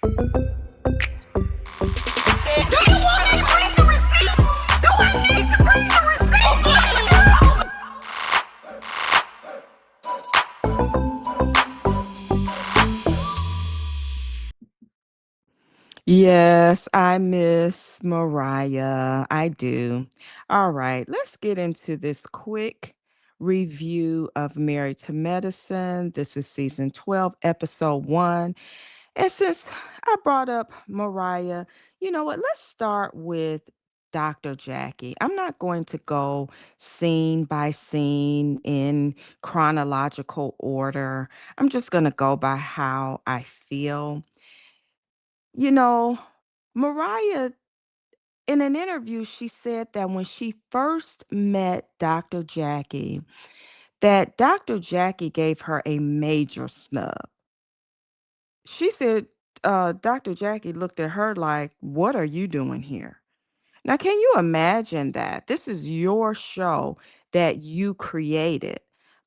Do you want me to bring the receipt? Do I need to bring the receipt? Yes, I miss Mariah. I do. All right, let's get into this quick review of Married to Medicine. This is season 12, episode 1. And since I brought up Mariah, you know what? Let's start with Dr. Jackie. I'm not going to go scene by scene in chronological order. I'm just going to go by how I feel. You know, Mariah, in an interview, she said that when she first met Dr. Jackie, that Dr. Jackie gave her a major snub. She said Dr. Jackie looked at her like, "What are you doing here?" Now, can you imagine that? This is your show that you created,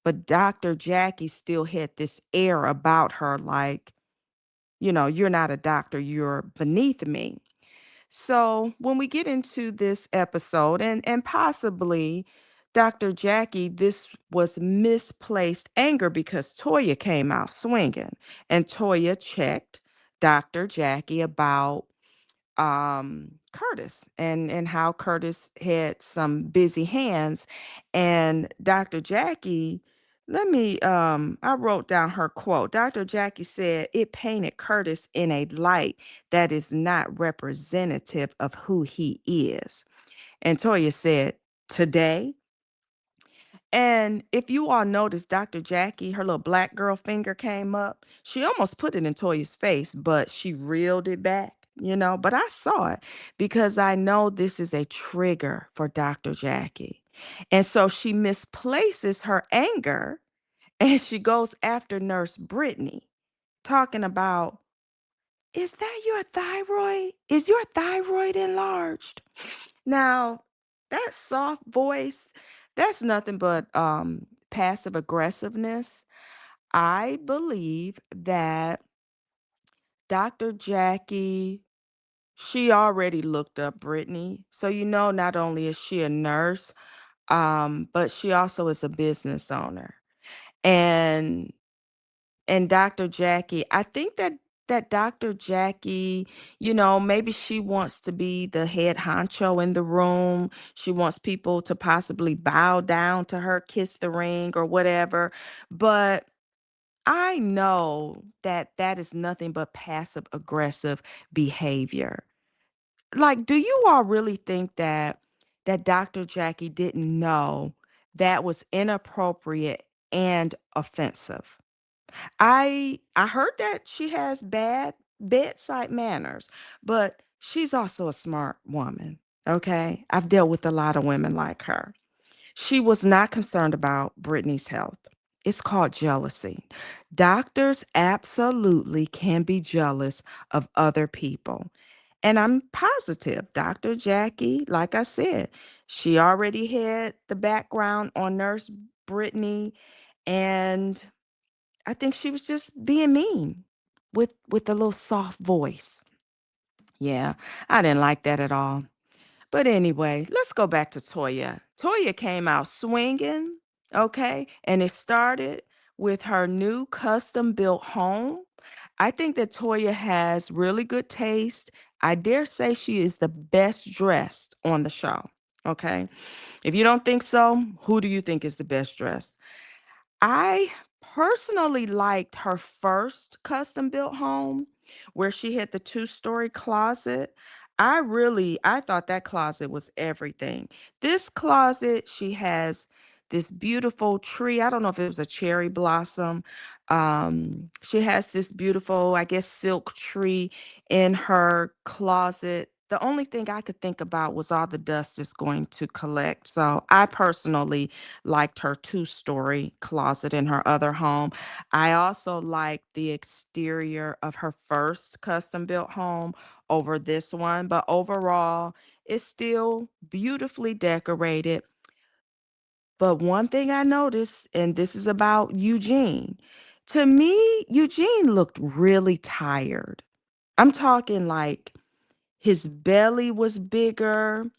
but Dr. Jackie still had this air about her like, you're not a doctor, you're beneath me. So when we get into this episode, and possibly Dr. Jackie, this was misplaced anger because Toya came out swinging, and Toya checked Dr. Jackie about Curtis and how Curtis had some busy hands, and Dr. Jackie, I wrote down her quote. Dr. Jackie said it painted Curtis in a light that is not representative of who he is. And Toya said, "Today." And if you all notice, Dr. Jackie, her little black girl finger came up. She almost put it in Toya's face, but she reeled it back. But I saw it because I know this is a trigger for Dr. Jackie. And so she misplaces her anger and she goes after Nurse Brittany, talking about, "Is that your thyroid? Is your thyroid enlarged?" Now, that soft voice, that's nothing but passive aggressiveness. I believe that Dr. Jackie, she already looked up Brittany. So not only is she a nurse, but she also is a business owner. And Dr. Jackie, I think that Dr. Jackie, maybe she wants to be the head honcho in the room. She wants people to possibly bow down to her, kiss the ring or whatever. But I know that that is nothing but passive aggressive behavior. Like, do you all really think that Dr. Jackie didn't know that was inappropriate and offensive? I heard that she has bad bedside manners, but she's also a smart woman. Okay. I've dealt with a lot of women like her. She was not concerned about Brittany's health. It's called jealousy. Doctors absolutely can be jealous of other people. And I'm positive Dr. Jackie, like I said, she already had the background on Nurse Brittany, and I think she was just being mean with a little soft voice. Yeah, I didn't like that at all. But anyway, let's go back to Toya. Toya came out swinging, okay? And it started with her new custom built home. I think that Toya has really good taste. I dare say she is the best dressed on the show, okay? If you don't think so, who do you think is the best dressed? I personally liked her first custom built home where she had the two-story closet. I thought that closet was everything. This closet, she has this beautiful tree. I don't know if it was a cherry blossom. She has this beautiful, I guess, silk tree in her closet. The only thing I could think about was all the dust it's going to collect. So I personally liked her two-story closet in her other home. I also liked the exterior of her first custom built home over this one, but overall, it's still beautifully decorated. But one thing I noticed, and this is about Eugene, to me, Eugene looked really tired. I'm talking like his belly was bigger.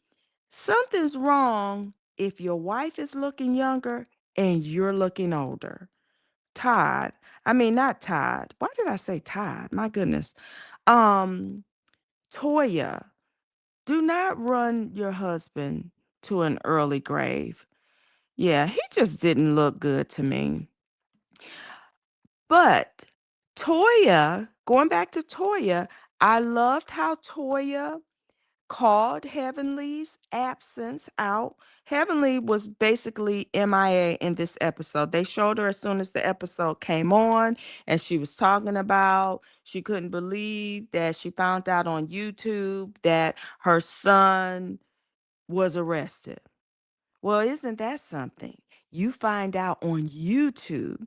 Something's wrong if your wife is looking younger and you're looking older. Todd, I mean, not Todd. Why did I say Todd? My goodness. Um, Toya, do not run your husband to an early grave. Yeah, he just didn't look good to me. But Toya, going back to Toya, I loved how Toya called Heavenly's absence out. Heavenly was basically MIA in this episode. They showed her as soon as the episode came on, and she was talking about she couldn't believe that she found out on YouTube that her son was arrested. Well, isn't that something? You find out on YouTube.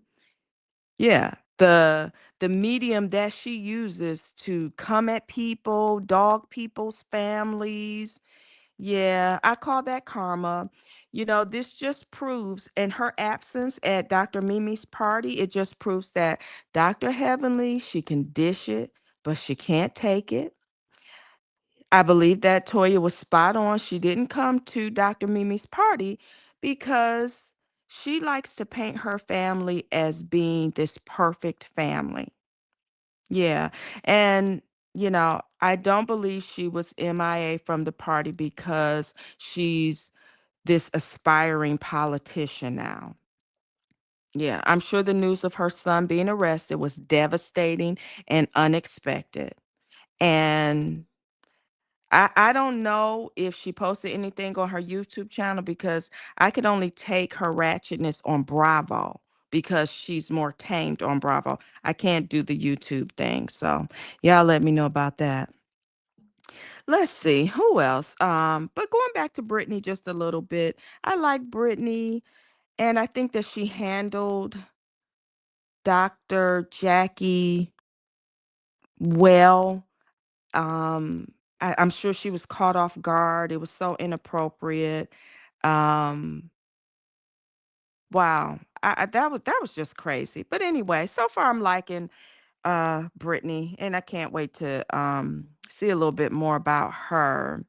Yeah, the medium that she uses to come at people, dog people's families. Yeah, I call that karma. This just proves in her absence at Dr. Mimi's party, it just proves that Dr. Heavenly, she can dish it, but she can't take it. I believe that Toya was spot on. She didn't come to Dr. Mimi's party because she likes to paint her family as being this perfect family. Yeah. And, I don't believe she was MIA from the party because she's this aspiring politician now. Yeah. I'm sure the news of her son being arrested was devastating and unexpected. And I don't know if she posted anything on her YouTube channel because I could only take her ratchetness on Bravo because she's more tamed on Bravo. I can't do the YouTube thing. So y'all let me know about that. Let's see who else. But going back to Brittany just a little bit, I like Brittany, and I think that she handled Dr. Jackie well. Um, I'm sure she was caught off guard. It was so inappropriate. Um, wow. That was just crazy. But anyway, so far I'm liking Brittany, and I can't wait to see a little bit more about her.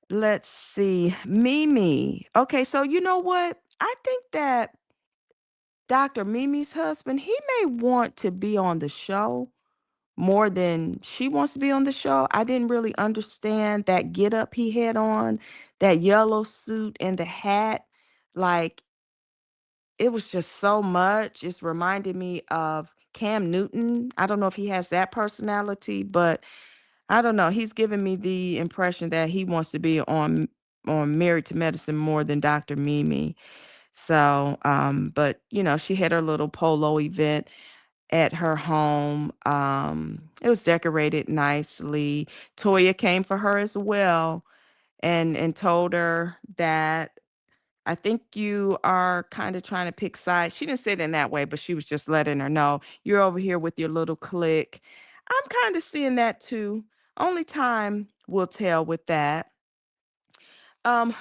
Let's see. Mimi. Okay, so you know what? I think that Dr. Mimi's husband, he may want to be on the show more than she wants to be on the show. I didn't really understand that get up he had on, that yellow suit and the hat. Like, it was just so much. It's reminded me of Cam Newton. I don't know if he has that personality, but I don't know. He's giving me the impression that he wants to be on Married to Medicine more than Dr. Mimi. So, but she had her little polo event at her home. It was decorated nicely. Toya came for her as well and told her that I think you are kind of trying to pick sides. She didn't say it in that way, but she was just letting her know you're over here with your little clique. I'm kind of seeing that too. Only time will tell with that.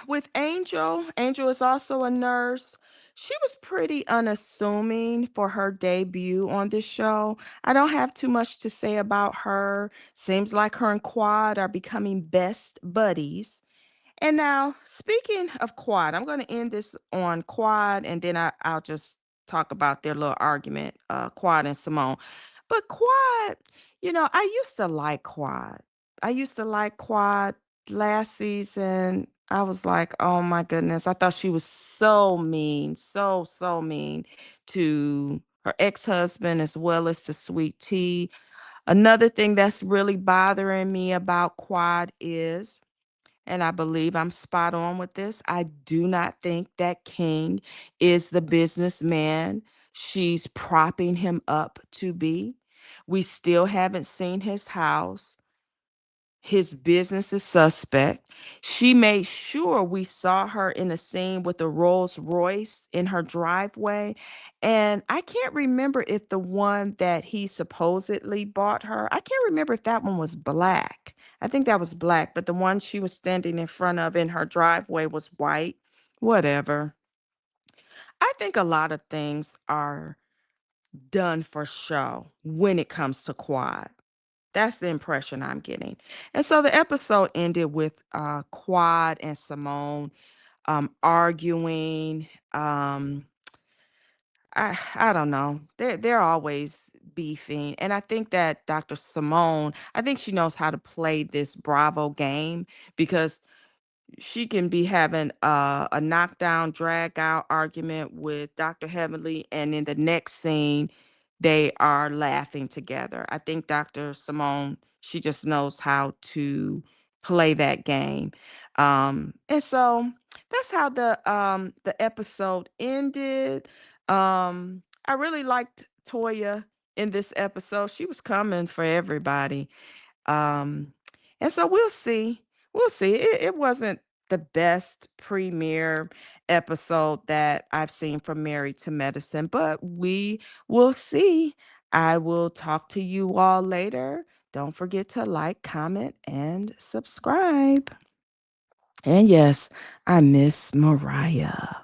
With Angel, Angel is also a nurse. She was pretty unassuming for her debut on this show. I don't have too much to say about her. Seems like her and Quad are becoming best buddies. And now, speaking of Quad, I'm going to end this on Quad, and then I'll just talk about their little argument, Quad and Simone. But Quad, I used to like Quad. I used to like Quad last season. I was like, oh my goodness. I thought she was so mean, so, so mean to her ex husband as well as to Sweet Tea. Another thing that's really bothering me about Quad is, and I believe I'm spot on with this, I do not think that King is the businessman she's propping him up to be. We still haven't seen his house. His business is suspect. She made sure we saw her in a scene with a Rolls Royce in her driveway. And I can't remember if the one that he supposedly bought her, I can't remember if that one was black. I think that was black, but the one she was standing in front of in her driveway was white. Whatever. I think a lot of things are done for show when it comes to Quad. That's the impression I'm getting. And so the episode ended with Quad and Simone arguing. I don't know. They're always beefing. And I think that Dr. Simone, I think she knows how to play this Bravo game because she can be having a knockdown, drag out argument with Dr. Heavenly, and in the next scene, they are laughing together. I think Dr. Simone, she just knows how to play that game. And so that's how the episode ended. I really liked Toya in this episode. She was coming for everybody. Um, and so we'll see. We'll see. It wasn't the best premiere episode that I've seen from Married to Medicine, but we will see. I will talk to you all later. Don't forget to like, comment, and subscribe. And yes, I miss Mariah.